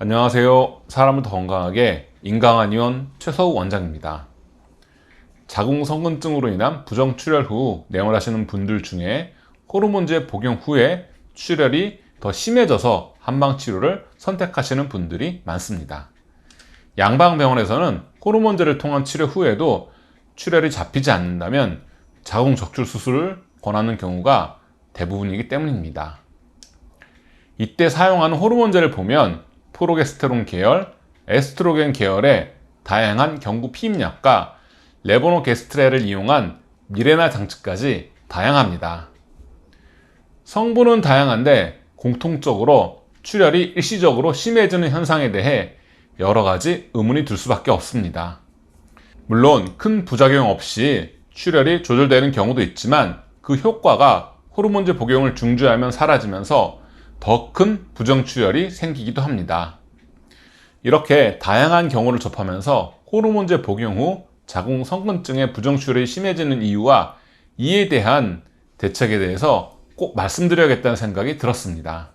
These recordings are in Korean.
안녕하세요. 사람을 더 건강하게 인강한의원 최서욱 원장입니다. 자궁성근증으로 인한 부정출혈 후 내원하시는 분들 중에 호르몬제 복용 후에 출혈이 더 심해져서 한방치료를 선택하시는 분들이 많습니다. 양방병원에서는 호르몬제를 통한 치료 후에도 출혈이 잡히지 않는다면 자궁적출 수술을 권하는 경우가 대부분이기 때문입니다. 이때 사용하는 호르몬제를 보면 프로게스테론 계열, 에스트로겐 계열의 다양한 경구 피임약과 레보노게스트렐을 이용한 미레나 장치까지 다양합니다. 성분은 다양한데 공통적으로 출혈이 일시적으로 심해지는 현상에 대해 여러 가지 의문이 들 수밖에 없습니다. 물론 큰 부작용 없이 출혈이 조절되는 경우도 있지만 그 효과가 호르몬제 복용을 중지하면 사라지면서 더 큰 부정출혈이 생기기도 합니다. 이렇게 다양한 경우를 접하면서 호르몬제 복용 후 자궁성근증의 부정출혈이 심해지는 이유와 이에 대한 대책에 대해서 꼭 말씀드려야겠다는 생각이 들었습니다.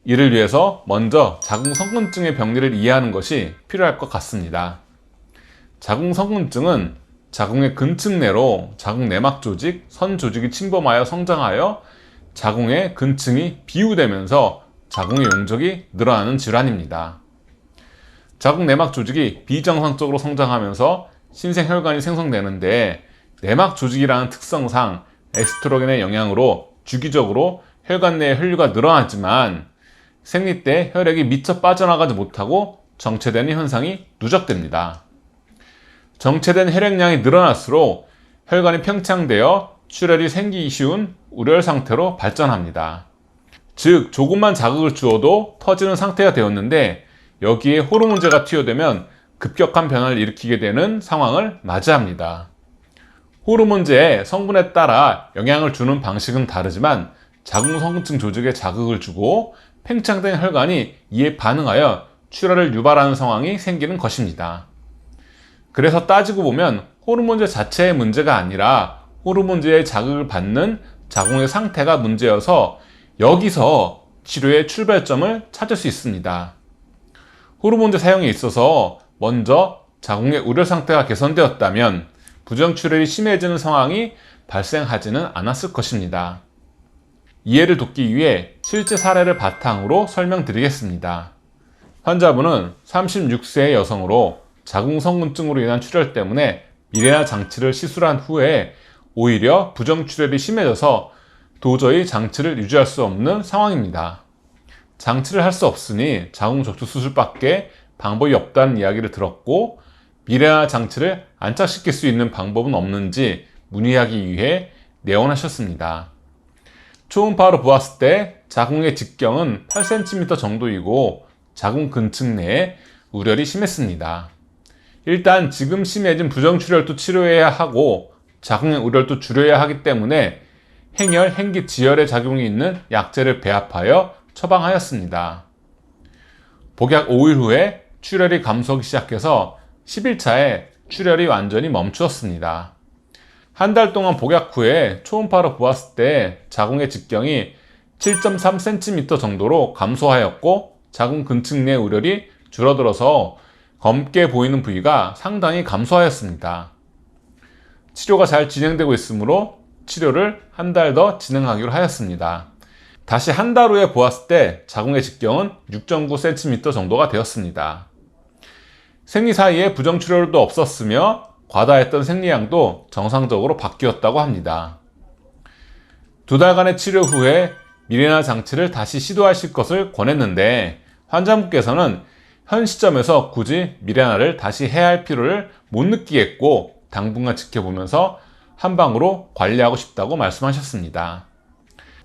이를 위해서 먼저 자궁성근증의 병리를 이해하는 것이 필요할 것 같습니다. 자궁성근증은 자궁의 근층 내로 자궁 내막 조직, 선 조직이 침범하여 성장하여 자궁의 근층이 비우되면서 자궁의 용적이 늘어나는 질환입니다. 자궁 내막 조직이 비정상적으로 성장하면서 신생혈관이 생성되는데 내막 조직이라는 특성상 에스트로겐의 영향으로 주기적으로 혈관 내의 혈류가 늘어나지만 생리 때 혈액이 미처 빠져나가지 못하고 정체되는 현상이 누적됩니다. 정체된 혈액량이 늘어날수록 혈관이 팽창되어 출혈이 생기기 쉬운 우려혈 상태로 발전합니다. 즉 조금만 자극을 주어도 터지는 상태가 되었는데 여기에 호르몬제가 투여되면 급격한 변화를 일으키게 되는 상황을 맞이합니다. 호르몬제의 성분에 따라 영향을 주는 방식은 다르지만 자궁성근증 조직에 자극을 주고 팽창된 혈관이 이에 반응하여 출혈을 유발하는 상황이 생기는 것입니다. 그래서 따지고 보면 호르몬제 자체의 문제가 아니라 호르몬제의 자극을 받는 자궁의 상태가 문제여서 여기서 치료의 출발점을 찾을 수 있습니다. 호르몬제 사용에 있어서 먼저 자궁의 우려 상태가 개선되었다면 부정출혈이 심해지는 상황이 발생하지는 않았을 것입니다. 이해를 돕기 위해 실제 사례를 바탕으로 설명드리겠습니다. 환자분은 36세의 여성으로 자궁성근증으로 인한 출혈 때문에 미레나 장치를 시술한 후에 오히려 부정출혈이 심해져서 도저히 장치를 유지할 수 없는 상황입니다. 장치를 할 수 없으니 자궁적출 수술밖에 방법이 없다는 이야기를 들었고 미레나 장치를 안착시킬 수 있는 방법은 없는지 문의하기 위해 내원하셨습니다. 초음파로 보았을 때 자궁의 직경은 8cm 정도이고 자궁 근층 내에 우려이 심했습니다. 일단 지금 심해진 부정출혈도 치료해야 하고 자궁의 우려도 줄여야 하기 때문에 행열, 행기, 지혈의 작용이 있는 약제를 배합하여 처방하였습니다. 복약 5일 후에 출혈이 감소하기 시작해서 10일차에 출혈이 완전히 멈추었습니다. 한 달 동안 복약 후에 초음파로 보았을 때 자궁의 직경이 7.3cm 정도로 감소하였고 자궁 근층 내 우려이 줄어들어서 검게 보이는 부위가 상당히 감소하였습니다. 치료가 잘 진행되고 있으므로 치료를 한 달 더 진행하기로 하였습니다. 다시 한 달 후에 보았을 때 자궁의 직경은 6.9cm 정도가 되었습니다. 생리 사이에 부정출혈도 없었으며 과다했던 생리량도 정상적으로 바뀌었다고 합니다. 2달간의 치료 후에 미레나 장치를 다시 시도하실 것을 권했는데 환자분께서는 현 시점에서 굳이 미레나를 다시 해야 할 필요를 못 느끼겠고 당분간 지켜보면서 한방으로 관리하고 싶다고 말씀하셨습니다.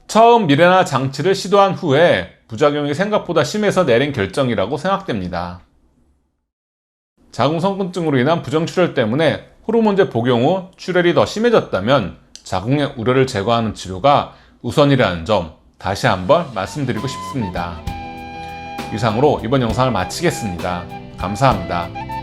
처음 미레나 장치를 시도한 후에 부작용이 생각보다 심해서 내린 결정이라고 생각됩니다. 자궁성근증으로 인한 부정출혈 때문에 호르몬제 복용 후 출혈이 더 심해졌다면 자궁의 우려를 제거하는 치료가 우선이라는 점 다시 한번 말씀드리고 싶습니다. 이상으로 이번 영상을 마치겠습니다. 감사합니다.